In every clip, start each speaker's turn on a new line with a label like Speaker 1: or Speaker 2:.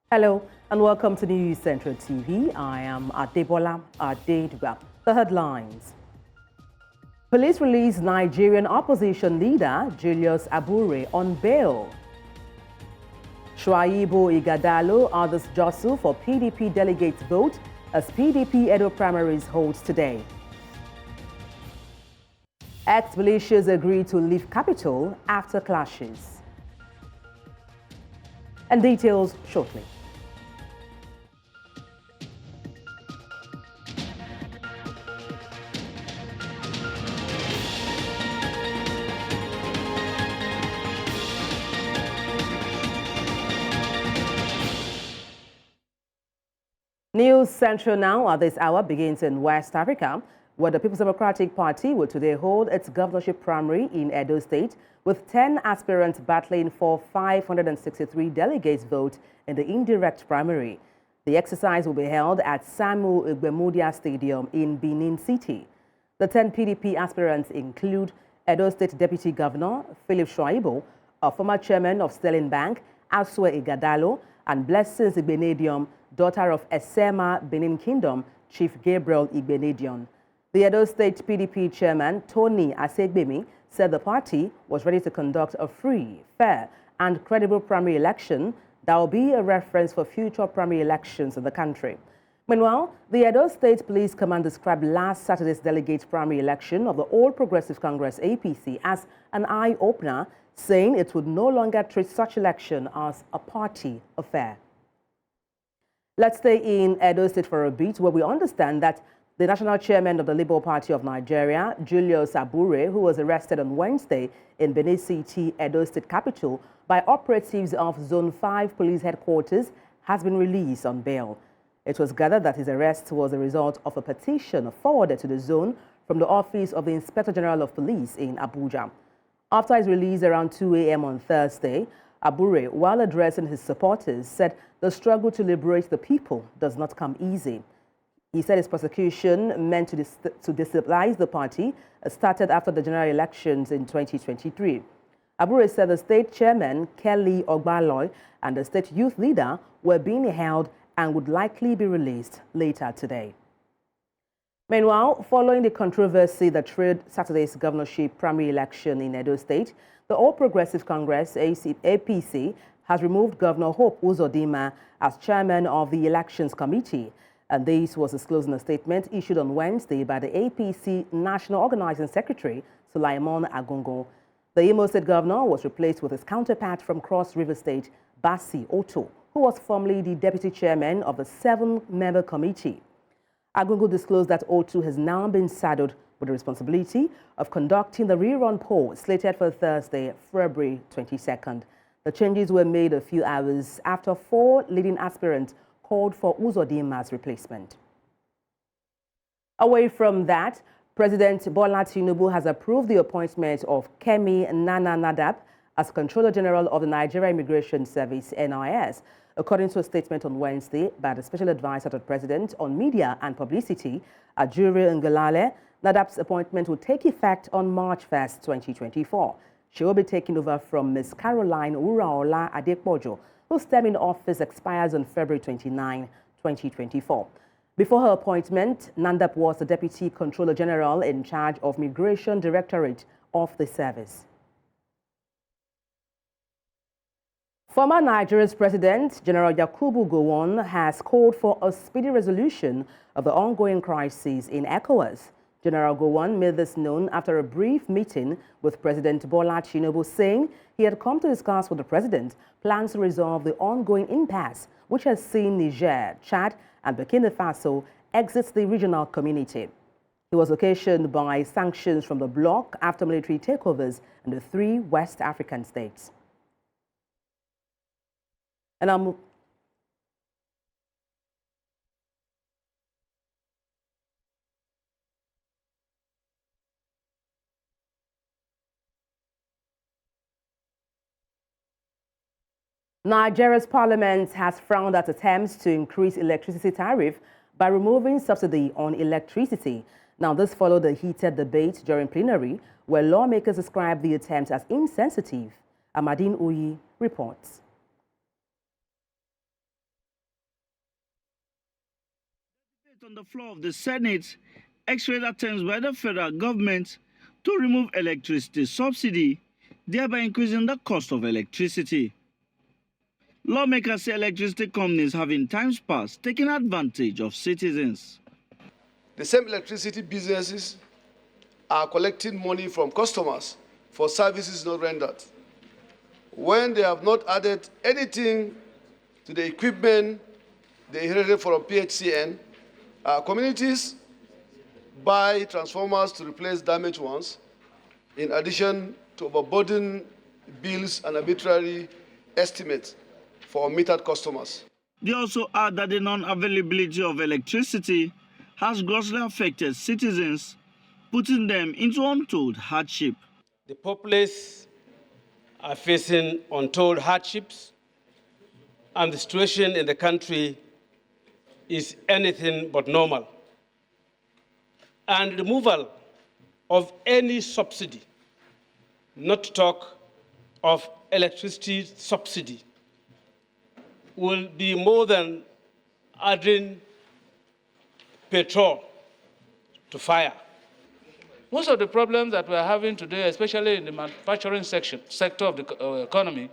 Speaker 1: Hello and welcome to News Central TV. I am Adebola Adedwa. The headlines. Police release Nigerian opposition leader Julius Abure on bail. Shaibu Ighodalo orders Jostle for PDP delegates vote as PDP Edo Primaries holds today. Ex-militias agree to leave capital after clashes. And details shortly. News Central now at this hour begins in West Africa, where the People's Democratic Party will today hold its governorship primary in Edo State, with 10 aspirants battling for 563 delegates vote in the indirect primary. The exercise will be held at Samuel Ogbemudia Stadium in Benin City. The 10 PDP aspirants include Edo State Deputy Governor Shaibu, a former chairman of Sterling Bank, Asue Ighodalo, and Blessing Igbinedion, daughter of Esama of Benin Kingdom, Chief Gabriel Igbinedion. The Edo State PDP Chairman, Aziegbemi, said the party was ready to conduct a free, fair, and credible primary election that will be a reference for future primary elections in the country. Meanwhile, the Edo State Police Command described last Saturday's delegate primary election of the All Progressive Congress APC as an eye-opener, saying it would no longer treat such election as a party affair. Let's stay in Edo State for a bit, where we understand that the national chairman of the Labour Party of Nigeria, Julius Abure, who was arrested on Wednesday in Benin City, Edo State capital, by operatives of Zone 5 Police Headquarters, has been released on bail. It was gathered that his arrest was a result of a petition forwarded to the zone from the office of the Inspector General of Police in Abuja. After his release around 2 a.m. on Thursday, Abure, while addressing his supporters, said the struggle to liberate the people does not come easy. He said his prosecution, meant to destabilise the party, started after the general elections in 2023. Abure said the state chairman, Kelly Ogbaloi, and the state youth leader were being held and would likely be released later today. Meanwhile, following the controversy that trailed Saturday's governorship primary election in Edo State, the All Progressive Congress APC has removed Governor Hope Uzodinma as chairman of the Elections Committee. And this was disclosed in a statement issued on Wednesday by the APC National Organizing Secretary, Sulaiman Agongo. The Imo State governor was replaced with his counterpart from Cross River State, Basi Otto, who was formerly the deputy chairman of the 7-member committee. Agongo disclosed that Otto has now been saddled with the responsibility of conducting the rerun poll slated for Thursday, February 22nd. The changes were made a few hours after 4 leading aspirants called for Uzodinma's replacement. Away from that, President Bola Tinubu has approved the appointment of Kemi Nana Nadab as Controller General of the Nigeria Immigration Service, NIS. According to a statement on Wednesday by the Special Advisor to the President on Media and Publicity, Ajuri Ngelale, Nadab's appointment will take effect on March 1st, 2024. She will be taking over from Ms. Caroline Uraola Adepojo, whose term in office expires on February 29, 2024. Before her appointment, Nadab was the Deputy Controller General in charge of Migration Directorate of the service. Former Nigeria's President, General Yakubu Gowon, has called for a speedy resolution of the ongoing crisis in ECOWAS. General Gowon made this known after a brief meeting with President Bola Tinubu, saying he had come to discuss with the president plans to resolve the ongoing impasse, which has seen Niger, Chad, and Burkina Faso exit the regional community. He was occasioned by sanctions from the bloc after military takeovers in the 3 West African states. And Nigeria's parliament has frowned at attempts to increase electricity tariff by removing subsidy on electricity. Now, this followed a heated debate during plenary where lawmakers described the attempt as insensitive. Amadine Uyi reports.
Speaker 2: On the floor of the Senate, x-rayed attempts by the federal government to remove electricity subsidy, thereby increasing the cost of electricity. Lawmakers say electricity companies have in times past taken advantage of citizens.
Speaker 3: The same electricity businesses are collecting money from customers for services not rendered, when they have not added anything to the equipment they inherited from PHCN. Communities buy transformers to replace damaged ones, in addition to overburden bills and arbitrary estimates for unmetered customers.
Speaker 2: They also add that the non-availability of electricity has grossly affected citizens, putting them into untold hardship.
Speaker 4: The populace are facing untold hardships, and the situation in the country is anything but normal. And removal of any subsidy, not to talk of electricity subsidy, will be more than adding petrol to fire.
Speaker 5: Most of the problems that we're having today, especially in the manufacturing sector of the economy,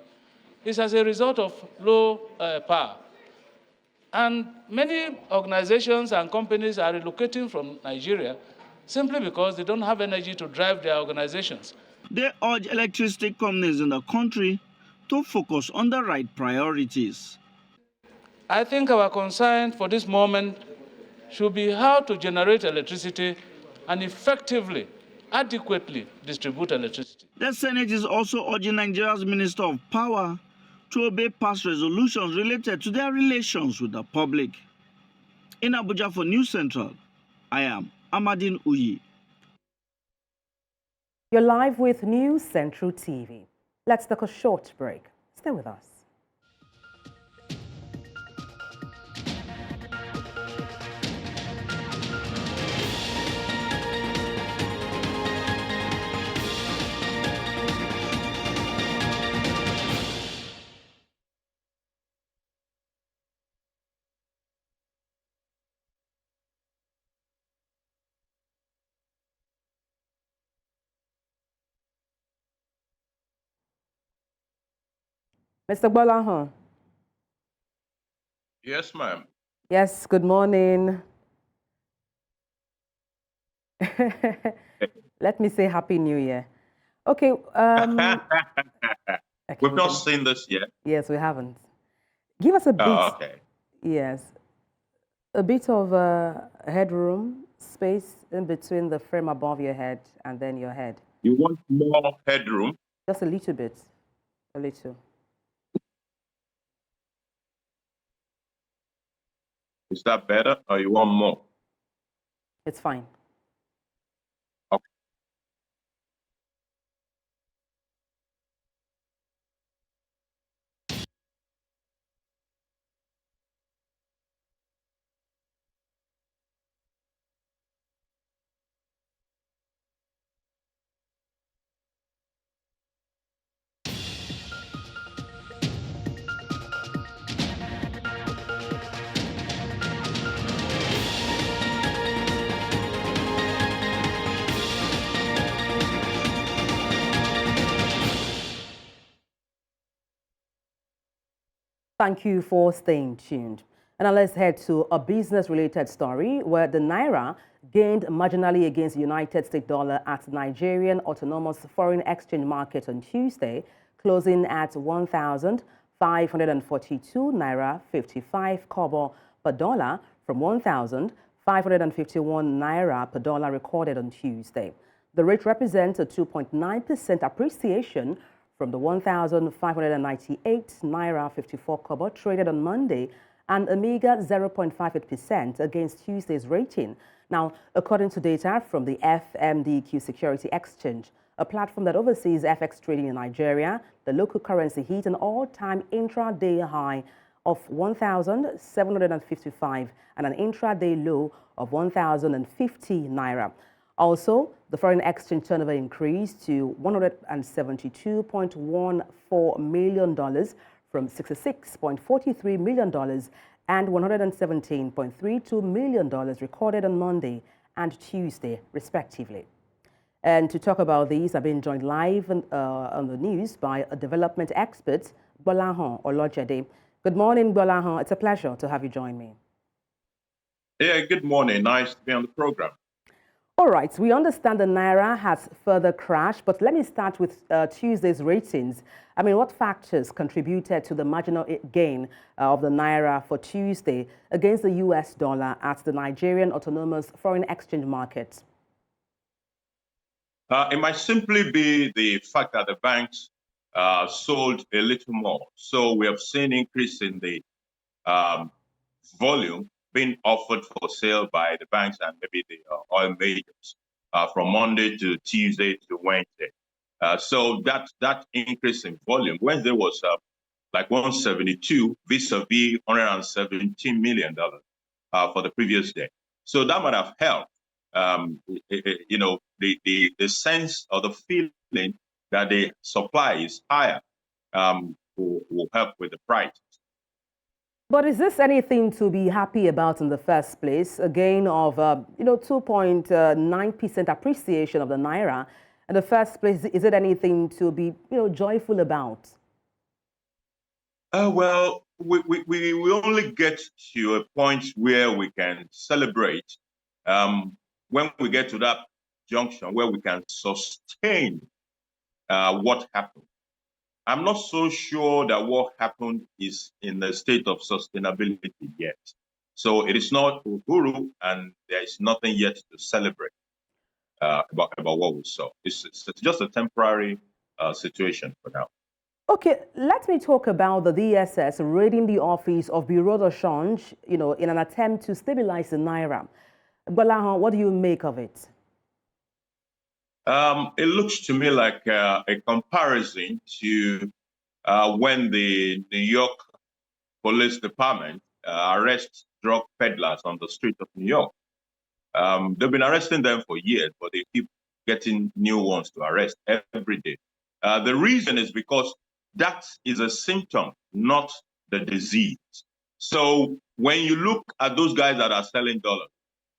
Speaker 5: is as a result of low power. And many organizations and companies are relocating from Nigeria simply because they don't have energy to drive their organizations.
Speaker 2: They urge electricity companies in the country to focus on the right priorities.
Speaker 5: I think our concern for this moment should be how to generate electricity and effectively, adequately distribute electricity.
Speaker 2: The Senate is also urging Nigeria's Minister of Power to obey past resolutions related to their relations with the public. In Abuja for News Central, I am Amadine Uyi.
Speaker 1: You're live with News Central TV. Let's take a short break. Stay with us. Mr. Ogbaloi.
Speaker 6: Yes, ma'am.
Speaker 1: Yes, good morning. Let me say Happy New Year. Okay.
Speaker 6: We've not seen this yet.
Speaker 1: Yes, we haven't. Give us a bit.
Speaker 6: Oh, okay.
Speaker 1: Yes. A bit of headroom, space in between the frame above your head and then your head.
Speaker 6: You want more headroom?
Speaker 1: Just a little bit. A little.
Speaker 6: Is that better, or you want more?
Speaker 1: It's fine.
Speaker 6: Okay.
Speaker 1: Thank you for staying tuned. And now let's head to a business-related story where the Naira gained marginally against the United States dollar at Nigerian Autonomous Foreign Exchange Market on Tuesday, closing at 1,542 Naira 55 kobo per dollar from 1,551 Naira per dollar recorded on Tuesday. The rate represents a 2.9% appreciation from the 1,598 Naira 54 kobo traded on Monday and a meager 0.58% against Tuesday's rating. Now, according to data from the FMDQ Security Exchange, a platform that oversees FX trading in Nigeria, the local currency hit an all-time intraday high of 1,755 and an intraday low of 1,050 Naira. Also, the foreign exchange turnover increased to $172.14 million from $66.43 million and $117.32 million recorded on Monday and Tuesday, respectively. And to talk about these, I've been joined live on the news by a development expert, Gbolahan Olojede. Good morning, Gbolahan. It's a pleasure to have you join me.
Speaker 6: Yeah, good morning. Nice to be on the program.
Speaker 1: All right, we understand the Naira has further crashed, but let me start with Tuesday's ratings. I mean, what factors contributed to the marginal gain of the Naira for Tuesday against the US dollar at the Nigerian Autonomous Foreign Exchange Market?
Speaker 6: It might simply be the fact that the banks sold a little more. So we have seen increase in the volume being offered for sale by the banks and maybe the oil majors from Monday to Tuesday to Wednesday. So that increase in volume, Wednesday was like 172 vis-a-vis $117 million for the previous day. So that might have helped. You know, the sense or the feeling that the supply is higher will help with the price.
Speaker 1: But is this anything to be happy about in the first place? A gain of, 2.9% appreciation of the Naira. In the first place, is it anything to be, joyful about?
Speaker 6: Well, we only get to a point where we can celebrate when we get to that junction where we can sustain what happened. I'm not so sure that what happened is in the state of sustainability yet. So it is not uhuru, and there is nothing yet to celebrate about what we saw. It's just a temporary situation for now.
Speaker 1: Okay, let me talk about the DSS raiding the office of Bureau de Change, in an attempt to stabilize the Naira. Gbolahan, what do you make of it?
Speaker 6: It looks to me like a comparison to when the New York Police Department arrests drug peddlers on the street of New York. They've been arresting them for years, but they keep getting new ones to arrest every day. The reason is because that is a symptom, not the disease. So when you look at those guys that are selling dollars,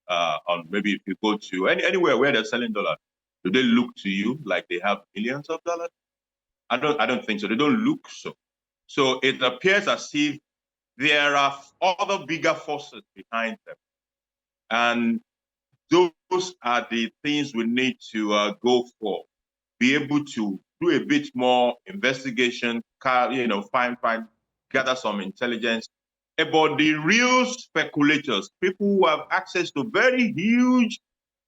Speaker 6: on maybe if you go to anywhere where they're selling dollars, do they look to you like they have millions of dollars? I don't think so. They don't look so. So it appears as if there are other bigger forces behind them. And those are the things we need to go for. Be able to do a bit more investigation, gather some intelligence about the real speculators, people who have access to very huge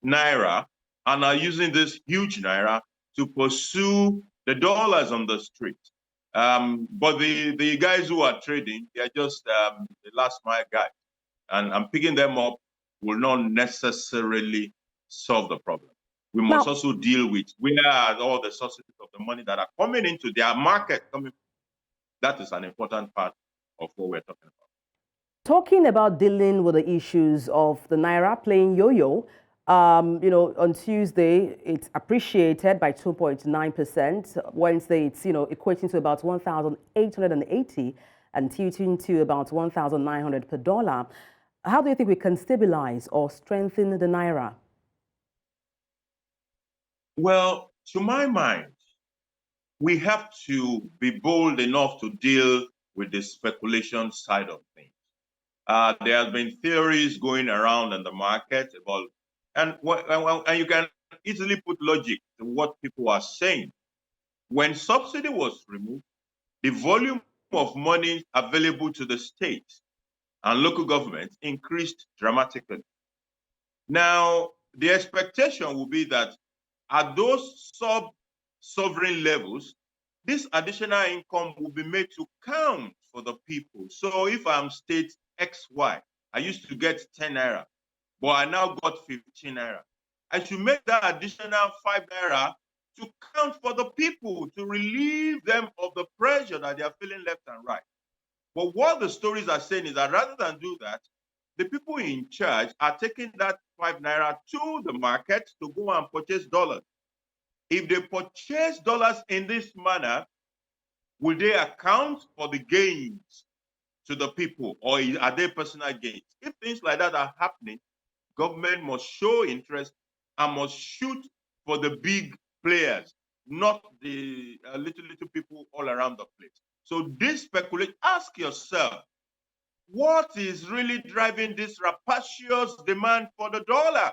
Speaker 6: Naira and are using this huge Naira to pursue the dollars on the street. But the guys who are trading, they're just the last mile guys. And picking them up will not necessarily solve the problem. We must also deal with where are all the sources of the money that are coming into their market. That is an important part of what we're talking about.
Speaker 1: Talking about dealing with the issues of the Naira playing yo-yo, on Tuesday, it's appreciated by 2.9%. Wednesday, it's, equating to about 1,880 and tilting to about 1,900 per dollar. How do you think we can stabilize or strengthen the Naira?
Speaker 6: Well, to my mind, we have to be bold enough to deal with the speculation side of things. There have been theories going around in the market about, and you can easily put logic to what people are saying. When subsidy was removed, the volume of money available to the states and local governments increased dramatically. Now, the expectation will be that at those sub-sovereign levels, this additional income will be made to count for the people. So if I'm state XY, I used to get 10 Naira, but I now got 15 Naira. I should make that additional 5 Naira to count for the people, to relieve them of the pressure that they are feeling left and right. But what the stories are saying is that rather than do that, the people in charge are taking that 5 Naira to the market to go and purchase dollars. If they purchase dollars in this manner, will they account for the gains to the people, or are they personal gains? If things like that are happening, government must show interest and must shoot for the big players, not the little people all around the place. So this speculation, ask yourself, what is really driving this rapacious demand for the dollar?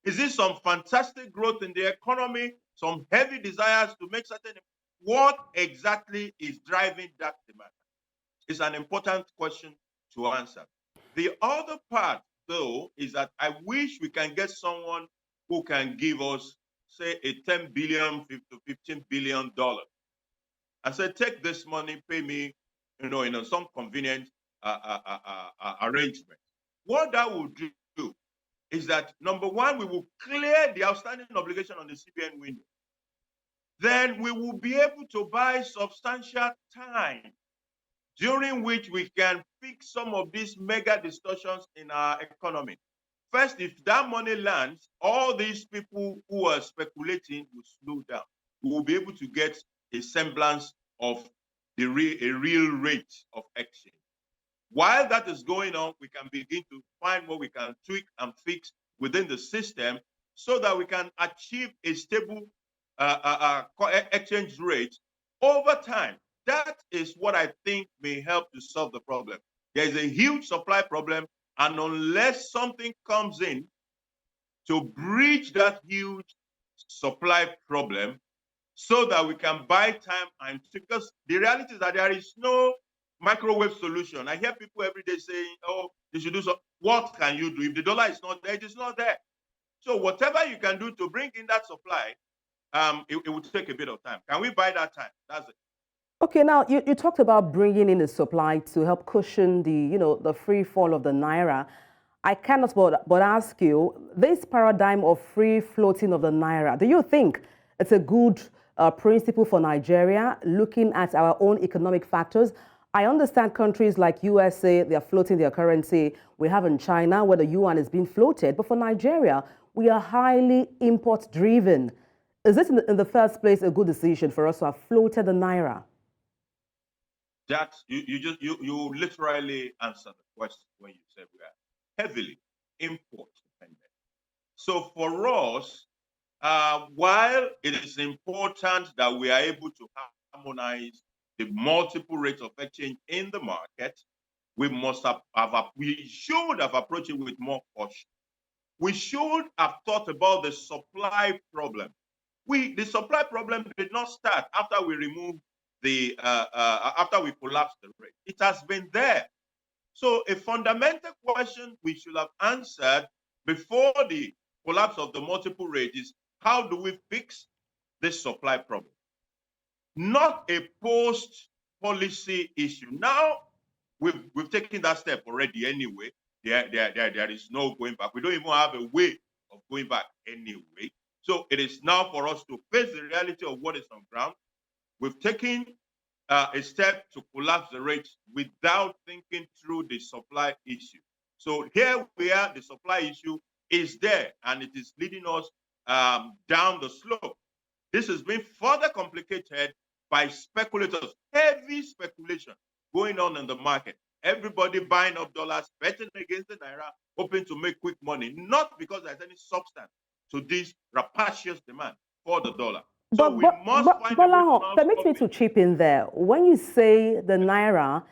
Speaker 6: Is it some fantastic growth in the economy, some heavy desires to make certain? What exactly is driving that demand? It's an important question to answer. The other part, though, is that I wish we can get someone who can give us, say, a $10 billion to $15 billion and say, take this money, pay me, in some convenient arrangement. What that will do is that, number one, we will clear the outstanding obligation on the CBN window. Then we will be able to buy substantial time during which we can fix some of these mega distortions in our economy. First, if that money lands, all these people who are speculating will slow down. We will be able to get a semblance of a real rate of exchange. While that is going on, we can begin to find what we can tweak and fix within the system so that we can achieve a stable exchange rate over time. That is what I think may help to solve the problem. There is a huge supply problem, and unless something comes in to bridge that huge supply problem so that we can buy time, and because the reality is that there is no microwave solution. I hear people every day saying, oh, they should do so. What can you do? If the dollar is not there, it is not there. So whatever you can do to bring in that supply, it will take a bit of time. Can we buy that time? That's it.
Speaker 1: Okay, now you talked about bringing in the supply to help cushion the free fall of the Naira. I cannot but ask you, this paradigm of free floating of the Naira, do you think it's a good principle for Nigeria, looking at our own economic factors? I understand countries like USA, they are floating their currency. We have in China where the yuan is being floated. But for Nigeria, we are highly import-driven. Is this in the first place a good decision for us to have floated the Naira?
Speaker 6: That you literally answered the question when you said we are heavily import dependent. So for us, while it is important that we are able to harmonize the multiple rates of exchange in the market, we should have approached it with more caution. We should have thought about the supply problem. The supply problem did not start after we removed after we collapsed the rate. It has been there. So a fundamental question we should have answered before the collapse of the multiple rate is, how do we fix this supply problem? Not a post-policy issue. Now, we've taken that step already anyway. There is no going back. We don't even have a way of going back anyway. So it is now for us to face the reality of what is on ground. We've taken a step to collapse the rates without thinking through the supply issue. So here we are, the supply issue is there, and it is leading us down the slope. This has been further complicated by speculators, heavy speculation going on in the market. Everybody buying up dollars, betting against the Naira, hoping to make quick money, not because there's any substance to this rapacious demand for the dollar. So we must find a way.
Speaker 1: Permit me to chip in there. When you say the Naira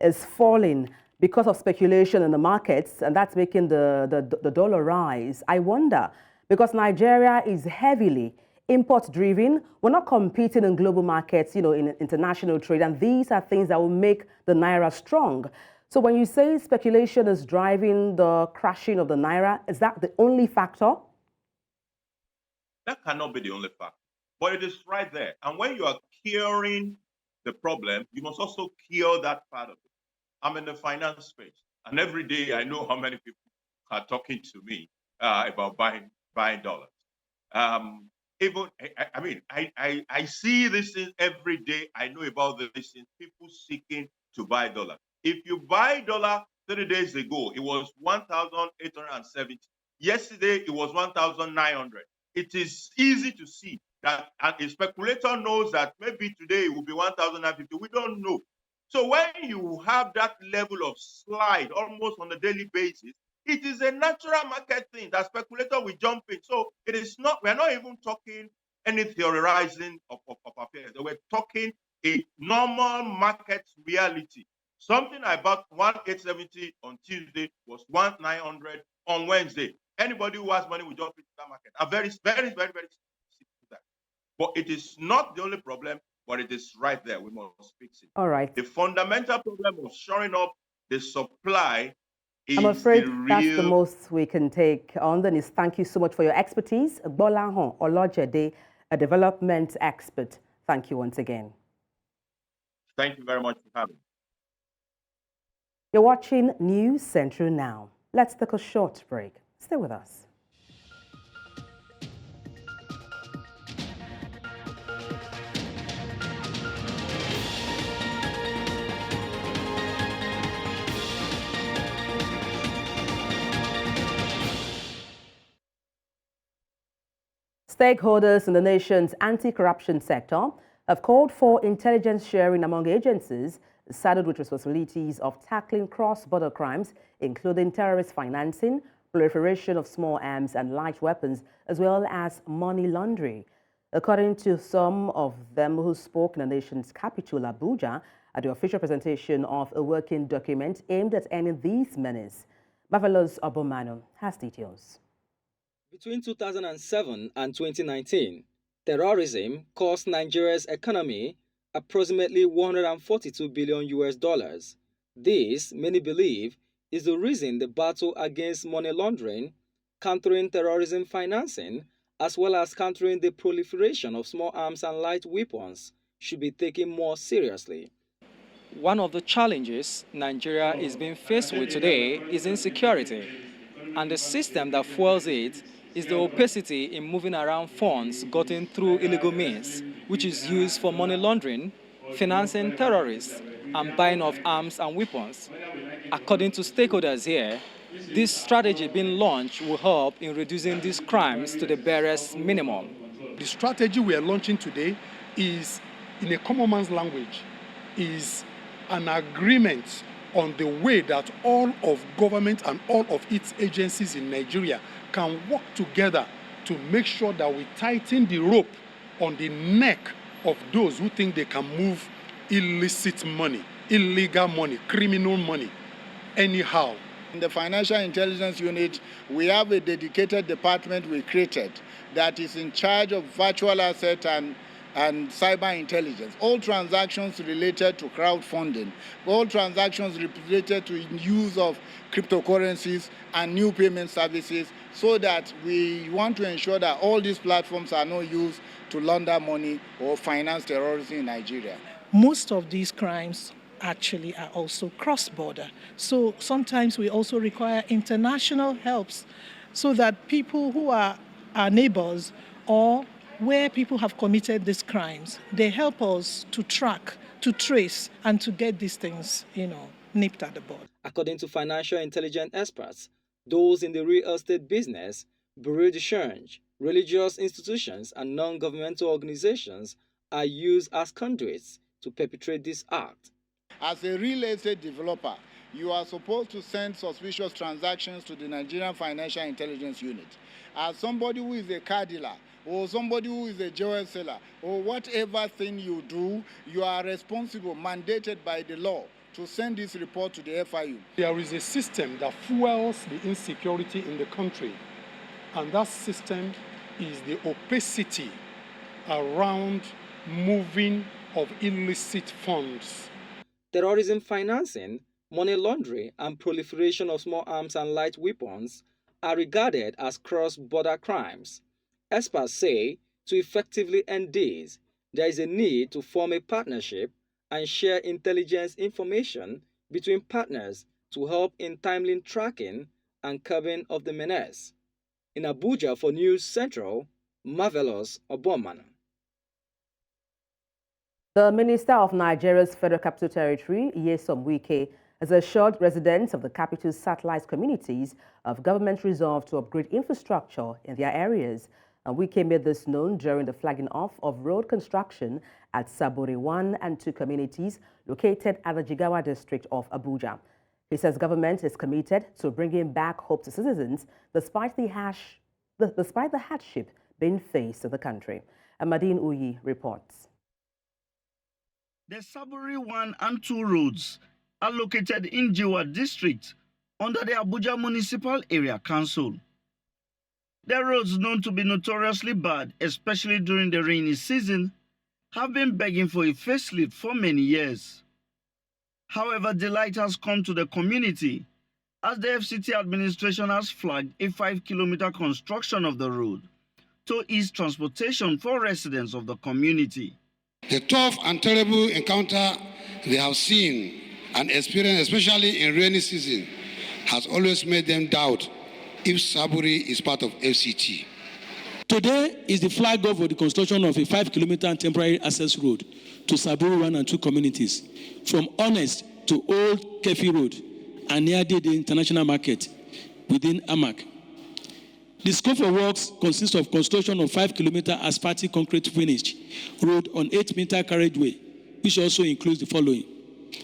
Speaker 1: is falling because of speculation in the markets, and that's making the dollar rise, I wonder, because Nigeria is heavily import-driven, we're not competing in global markets, in international trade, and these are things that will make the Naira strong. So when you say speculation is driving the crashing of the Naira, is that the only factor?
Speaker 6: That cannot be the only factor. But it is right there. And when you are curing the problem, you must also cure that part of it. I'm in the finance space, and every day I know how many people are talking to me about buying dollars. I see this thing every day. I know about this thing, people seeking to buy dollars. If you buy dollar 3 days ago, it was 1,870. Yesterday, it was 1,900. It is easy to see that a speculator knows that maybe today it will be 1,950. We don't know. So when you have that level of slide almost on a daily basis, it is a natural market thing that speculator will jump in. So it is not, we're not even talking any theorizing of affairs. We're talking a normal market reality. Something I bought 1,870 on Tuesday was 1,900 on Wednesday. Anybody who has money will jump into that market. I'm very simple that. But it is not the only problem, but it is right there. We must fix it.
Speaker 1: All right.
Speaker 6: The fundamental problem of shoring up the supply is
Speaker 1: I'm afraid
Speaker 6: the real...
Speaker 1: that's the most we can take on the news. Thank you so much for your expertise. Bolahon Olojede, a development expert. Thank you once again.
Speaker 6: Thank you very much for having me.
Speaker 1: You're watching News Central now. Let's take a short break. Stay with us. Stakeholders in the nation's anti-corruption sector have called for intelligence sharing among agencies saddled with responsibilities of tackling cross-border crimes, including terrorist financing, proliferation of small arms and light weapons, as well as money laundering. According to some of them who spoke in the nation's capital, Abuja, at the official presentation of a working document aimed at ending these menaces. Marvelous Obomano has details.
Speaker 7: Between 2007 and 2019, terrorism cost Nigeria's economy approximately $142 billion. This, many believe, is the reason the battle against money laundering, countering terrorism financing, as well as countering the proliferation of small arms and light weapons should be taken more seriously. One of the challenges Nigeria is being faced with today is insecurity, and the system that fuels it is the opacity in moving around funds gotten through illegal means, which is used for money laundering, financing terrorists, and buying of arms and weapons. According to stakeholders here, this strategy being launched will help in reducing these crimes to the barest minimum.
Speaker 8: The strategy we are launching today is, in a common man's language, is an agreement on the way that all of government and all of its agencies in Nigeria can work together to make sure that we tighten the rope on the neck of those who think they can move illicit money, illegal money, criminal money, anyhow.
Speaker 9: In the Financial Intelligence Unit, we have a dedicated department we created that is in charge of virtual asset and cyber intelligence, all transactions related to crowdfunding, all transactions related to use of cryptocurrencies and new payment services, so that we want to ensure that all these platforms are not used to launder money or finance terrorism in Nigeria.
Speaker 10: Most of these crimes actually are also cross-border. So sometimes we also require international helps so that people who are our neighbors or where people have committed these crimes, they help us to track, to trace, and to get these things, nipped at the bud.
Speaker 7: According to financial intelligence experts, those in the real estate business, bureau de change, religious institutions, and non-governmental organizations are used as conduits to perpetrate this act.
Speaker 9: As a real estate developer, you are supposed to send suspicious transactions to the Nigerian Financial Intelligence Unit. As somebody who is a car dealer, or somebody who is a jewel seller, or whatever thing you do, you are responsible, mandated by the law, to send this report to the FIU.
Speaker 8: There is a system that fuels the insecurity in the country, and that system is the opacity around moving of illicit funds.
Speaker 7: Terrorism financing, money laundering, and proliferation of small arms and light weapons are regarded as cross-border crimes. Experts say to effectively end these, there is a need to form a partnership and share intelligence information between partners to help in timely tracking and curbing of the menace. In Abuja for News Central, Marvelous Obomano.
Speaker 1: The Minister of Nigeria's Federal Capital Territory, Nyesom Wike, has assured residents of the capital's satellite communities of government resolve to upgrade infrastructure in their areas. And Wike made this known during the flagging off of road construction at Saburi 1 and 2 communities located at the Jigawa district of Abuja. He says government is committed to bringing back hope to citizens despite the hardship being faced in the country. Amadine Uyi reports.
Speaker 2: The Saburi 1 and 2 roads are located in Jigawa district under the Abuja Municipal Area Council. The roads, known to be notoriously bad, especially during the rainy season, have been begging for a facelift for many years. However, the light has come to the community as the FCT administration has flagged a 5-kilometer construction of the road to ease transportation for residents of the community.
Speaker 11: The tough and terrible encounter they have seen and experienced, especially in rainy season, has always made them doubt if Saburi is part of FCT.
Speaker 12: Today is the flag off of the construction of a 5-kilometer temporary access road to Saburi 1 and 2 communities, from Honest to Old Kefi Road and near the International Market within Amak. The scope of works consists of construction of 5-kilometer asphalt concrete finished road on 8-meter carriageway, which also includes the following: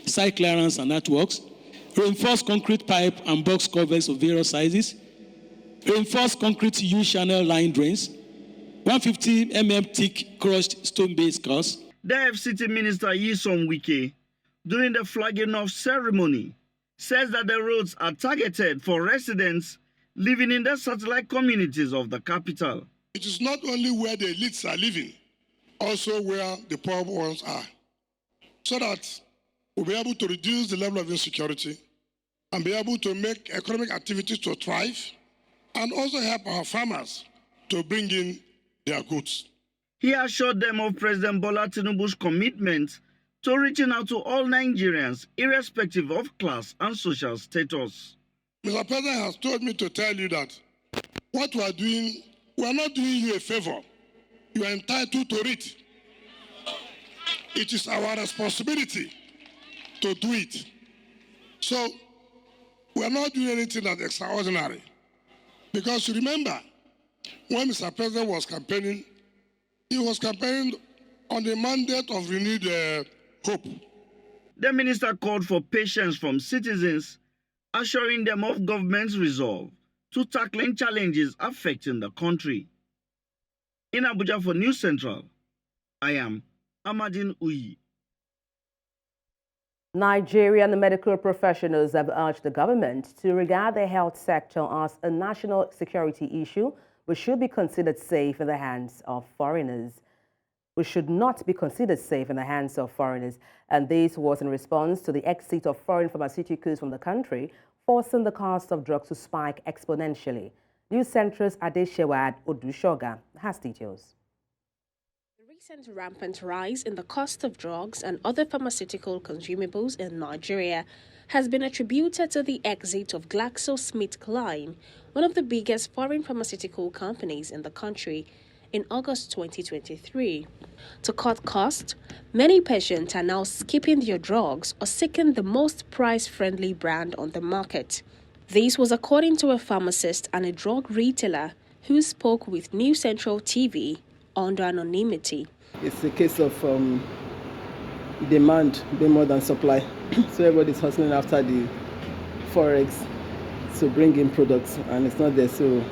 Speaker 12: site clearance and earthworks, reinforced concrete pipe and box covers of various sizes, reinforced concrete U-channel line drains, 150 mm thick crushed stone-based cars.
Speaker 2: The FCT Minister Nyesom Wike, during the flagging off ceremony, says that the roads are targeted for residents living in the satellite communities of the capital.
Speaker 13: It is not only where the elites are living, also where the poor ones are, so that we'll be able to reduce the level of insecurity and be able to make economic activities to thrive, and also help our farmers to bring in their goods.
Speaker 2: He assured them of President Bola Tinubu's commitment to reaching out to all Nigerians, irrespective of class and social status.
Speaker 13: Mr. President has told me to tell you that what we are doing, we are not doing you a favor. You are entitled to it. It is our responsibility to do it. So we are not doing anything that's extraordinary. Because you remember, when Mr. President was campaigning, he was campaigning on the mandate of renewed hope.
Speaker 2: The minister called for patience from citizens, assuring them of government's resolve to tackling challenges affecting the country. In Abuja for News Central, I am Amadine Uyi.
Speaker 1: Nigerian medical professionals have urged the government to regard the health sector as a national security issue which should be considered safe in the hands of foreigners. We should not be considered safe in the hands of foreigners. And this was in response to the exit of foreign pharmaceuticals from the country, forcing the cost of drugs to spike exponentially. News Central's Adeshewad Odushoga has details.
Speaker 14: The recent rampant rise in the cost of drugs and other pharmaceutical consumables in Nigeria has been attributed to the exit of GlaxoSmithKline, one of the biggest foreign pharmaceutical companies in the country, in August 2023. To cut costs, many patients are now skipping their drugs or seeking the most price-friendly brand on the market. This was according to a pharmacist and a drug retailer who spoke with News Central TV under anonymity.
Speaker 15: It's a case of demand being more than supply. So everybody's hustling after the forex to bring in products, and it's not there. So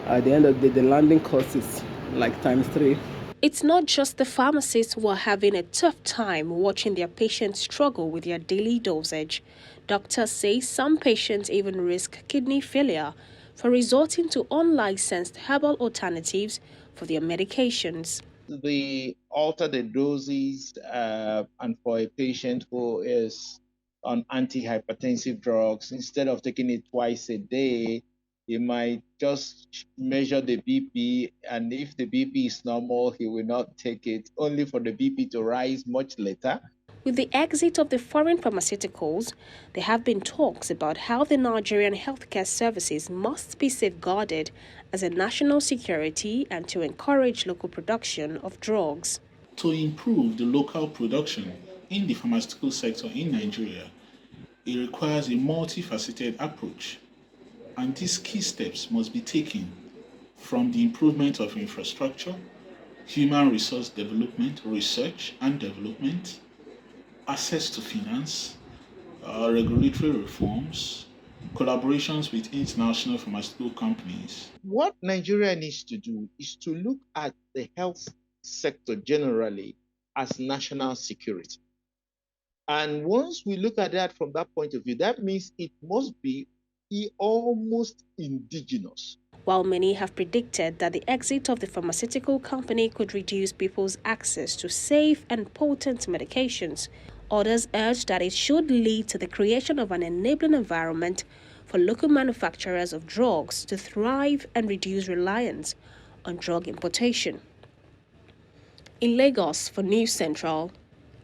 Speaker 15: at the end of the day, the landing cost is like ×3.
Speaker 14: It's not just the pharmacists who are having a tough time watching their patients struggle with their daily dosage. Doctors say some patients even risk kidney failure for resorting to unlicensed herbal alternatives for their medications.
Speaker 16: They alter the doses, and for a patient who is on antihypertensive drugs, instead of taking it twice a day, he might just measure the BP, and if the BP is normal, he will not take it, only for the BP to rise much later.
Speaker 14: With the exit of the foreign pharmaceuticals, there have been talks about how the Nigerian healthcare services must be safeguarded as a national security and to encourage local production of drugs.
Speaker 17: To improve the local production in the pharmaceutical sector in Nigeria, it requires a multifaceted approach, and these key steps must be taken from the improvement of infrastructure, human resource development, research and development, access to finance, regulatory reforms, collaborations with international pharmaceutical companies.
Speaker 16: What Nigeria needs to do is to look at the health sector generally as national security. And once we look at that from that point of view, that means it must be almost indigenous.
Speaker 14: While many have predicted that the exit of the pharmaceutical company could reduce people's access to safe and potent medications, others urge that it should lead to the creation of an enabling environment for local manufacturers of drugs to thrive and reduce reliance on drug importation. In Lagos, for News Central,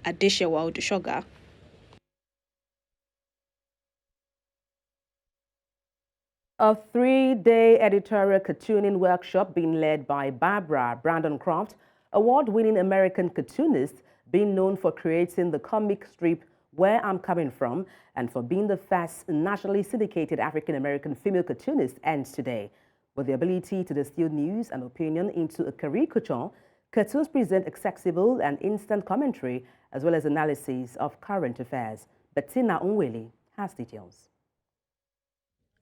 Speaker 14: Adeshewa Odushoga.
Speaker 1: A 3-day editorial cartooning workshop being led by Barbara Brandon Croft, award-winning American cartoonist, being known for creating the comic strip Where I'm Coming From and for being the first nationally syndicated African-American female cartoonist, ends today. With the ability to distill news and opinion into a caricature, cartoons present accessible and instant commentary as well as analysis of current affairs. Bettina Unweli has details.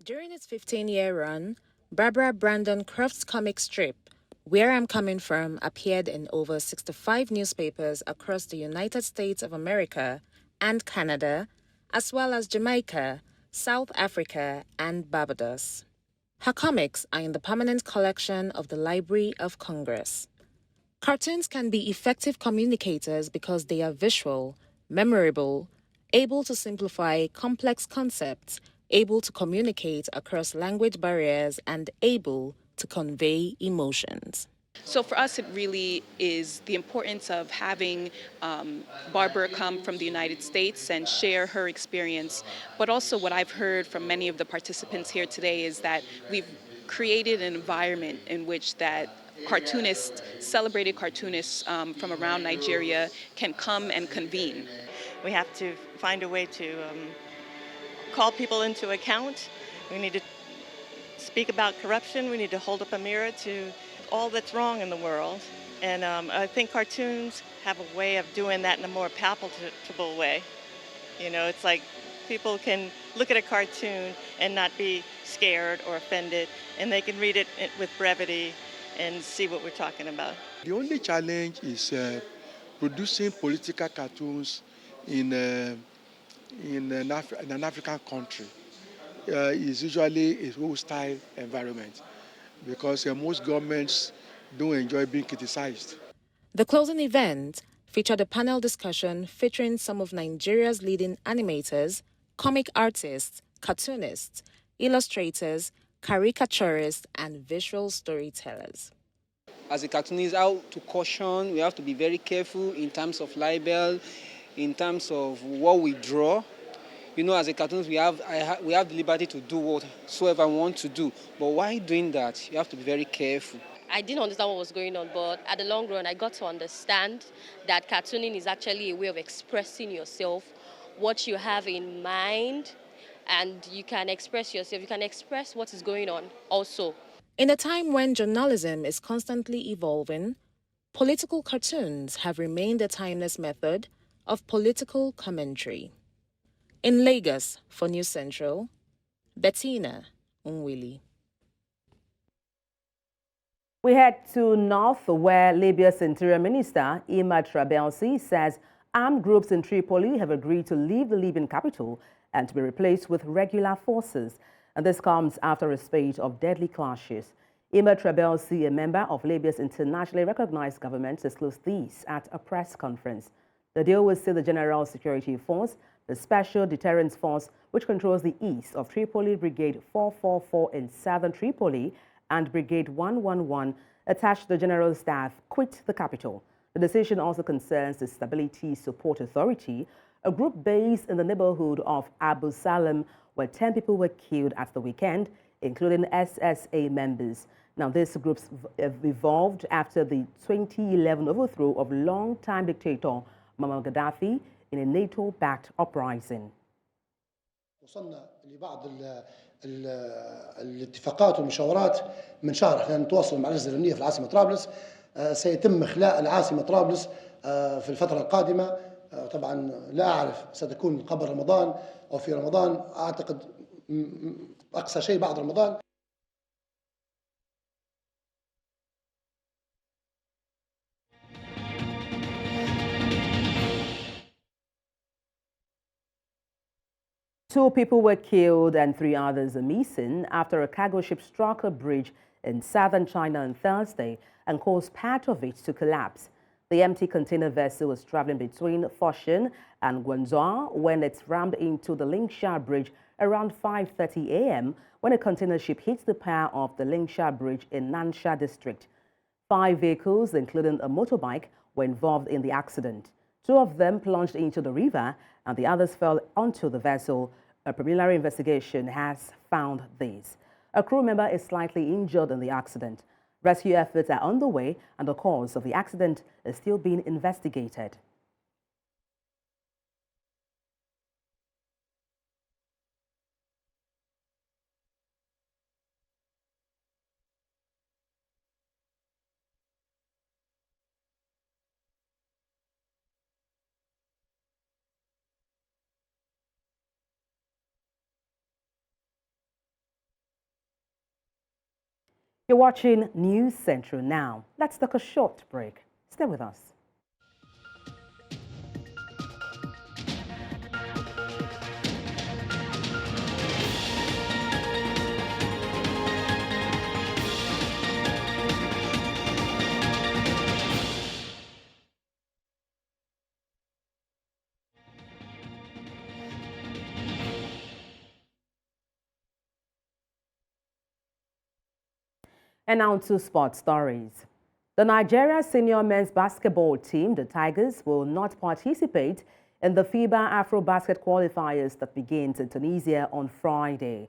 Speaker 18: During its 15-year run, Barbara Brandon Croft's comic strip, Where I'm Coming From, appeared in over 65 newspapers across the United States of America and Canada, as well as Jamaica, South Africa, and Barbados. Her comics are in the permanent collection of the Library of Congress. Cartoons can be effective communicators because they are visual, memorable, able to simplify complex concepts, able to communicate across language barriers, and able to convey emotions.
Speaker 19: So for us, it really is the importance of having Barbara come from the United States and share her experience. But also what I've heard from many of the participants here today is that we've created an environment in which that cartoonists, celebrated cartoonists from around Nigeria can come and convene.
Speaker 20: We have to find a way to call people into account. We need to speak about corruption. We need to hold up a mirror to all that's wrong in the world. And I think cartoons have a way of doing that in a more palpable way. You know, it's like people can look at a cartoon and not be scared or offended, and they can read it with brevity and see what we're talking about.
Speaker 21: The only challenge is producing political cartoons in an African country. Is usually a hostile environment because most governments don't enjoy being criticized.
Speaker 18: The closing event featured a panel discussion featuring some of Nigeria's leading animators, comic artists, cartoonists, illustrators, caricaturists, and visual storytellers.
Speaker 22: As a cartoonist, how to caution, we have to be very careful in terms of libel, in terms of what we draw. You know, as a cartoonist, we have the liberty to do whatsoever we want to do. But while doing that, you have to be very careful.
Speaker 23: I didn't understand what was going on, but at the long run, I got to understand that cartooning is actually a way of expressing yourself, what you have in mind, and you can express yourself. You can express what is going on also.
Speaker 18: In a time when journalism is constantly evolving, political cartoons have remained a timeless method of political commentary. In Lagos, for News Central, Bettina Unwili.
Speaker 1: We head to North, where Libya's Interior Minister, Imad Trabelsi, says armed groups in Tripoli have agreed to leave the Libyan capital and to be replaced with regular forces. And this comes after a spate of deadly clashes. Imad Trabelsi, a member of Libya's internationally recognized government, disclosed these at a press conference. The deal will see the General Security Force, the Special Deterrence Force, which controls the east of Tripoli, Brigade 444 in southern Tripoli, and Brigade 111, attached to the General Staff, quit the capital. The decision also concerns the Stability Support Authority, a group based in the neighborhood of Abu Salam, where 10 people were killed at the weekend, including SSA members. Now, this group evolved after the 2011 overthrow of longtime dictator Muammar Gaddafi in a NATO-backed uprising.
Speaker 3: وصلنا لبعض الاتفاقات والمشاورات من شهر. احنا نتواصل مع اللجنة الأمنية في العاصمة طرابلس. سيتم إخلاء العاصمة طرابلس في الفترة القادمة. طبعا لا أعرف ستكون قبل رمضان أو في رمضان، أعتقد أقصى شيء بعد رمضان.
Speaker 1: Two people were killed and 3 others are missing after a cargo ship struck a bridge in southern China on Thursday and caused part of it to collapse. The empty container vessel was traveling between Foshan and Guangzhou when it rammed into the Lingsha Bridge around 5:30 a.m. when a container ship hit the pier of the Lingsha Bridge in Nansha district. 5 vehicles, including a motorbike, were involved in the accident. 2 of them plunged into the river and the others fell onto the vessel. A preliminary investigation has found this. A crew member is slightly injured in the accident. Rescue efforts are underway and the cause of the accident is still being investigated. You're watching News Central now. Let's take a short break. Stay with us. And now to sports stories. The Nigeria senior men's basketball team, the Tigers, will not participate in the FIBA Afro-Basket qualifiers that begins in Tunisia on Friday.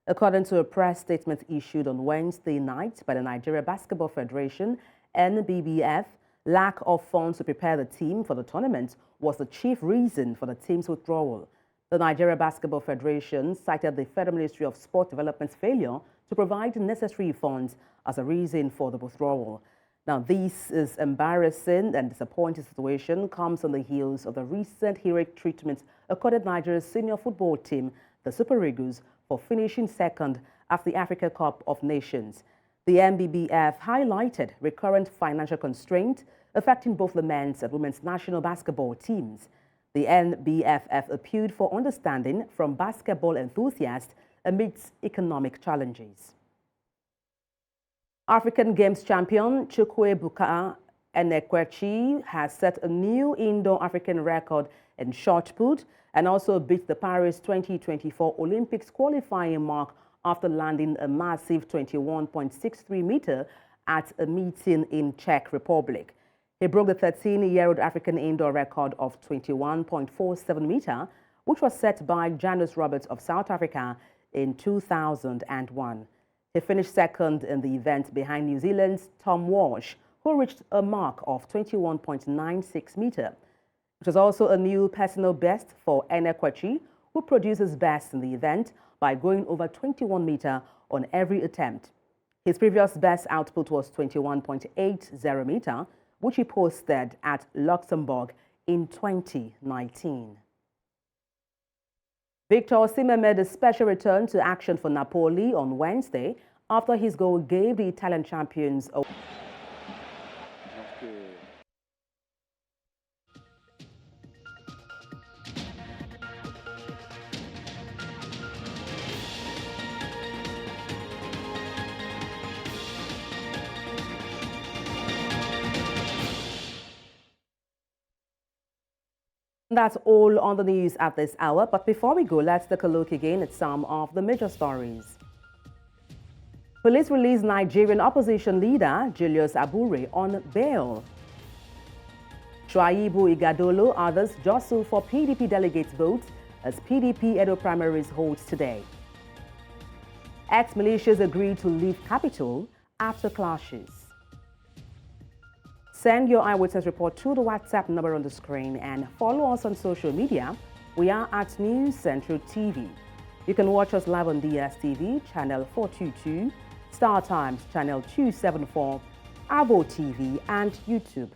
Speaker 1: According to a press statement issued on Wednesday night by the Nigeria Basketball Federation, NBBF, lack of funds to prepare the team for the tournament was the chief reason for the team's withdrawal. The Nigeria Basketball Federation cited the Federal Ministry of Sport Development's failure to provide necessary funds as a reason for the withdrawal. Now, this is embarrassing and disappointing situation comes on the heels of the recent heroic treatment accorded Nigeria's senior football team, the Super Eagles, for finishing second at the Africa Cup of Nations. The NBBF highlighted recurrent financial constraints affecting both the men's and women's national basketball teams. The NBFF appealed for understanding from basketball enthusiasts amidst economic challenges. African Games champion Chukwuebuka Enekwechi has set a new Indo-African record in shot put and also beat the Paris 2024 Olympics qualifying mark after landing a massive 21.63 meter at a meeting in Czech Republic. He broke the 13-year-old African indoor record of 21.47 meter, which was set by Janus Roberts of South Africa in 2001. He finished second in the event behind New Zealand's Tom Walsh, who reached a mark of 21.96 meter. It was also a new personal best for Enekwechi, who produces best in the event by going over 21 meter on every attempt. His previous best output was 21.80 meter, which he posted at Luxembourg in 2019. Victor Osimhen made a special return to action for Napoli on Wednesday after his goal gave the Italian champions a That's all on the news at this hour. But before we go, let's take a look again at some of the major stories. Police released Nigerian opposition leader Julius Abure on bail. Shaibu Ighodalo others jostle for PDP delegates votes as PDP Edo Primaries holds today. Ex-militias agree to leave capital after clashes. Send your eyewitness report to the WhatsApp number on the screen and follow us on social media. We are at News Central TV. You can watch us live on DSTV, channel 422, Star Times, channel 274, Abo TV, and YouTube.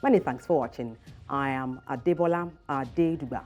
Speaker 1: Many thanks for watching. I am Adebola Adeduba.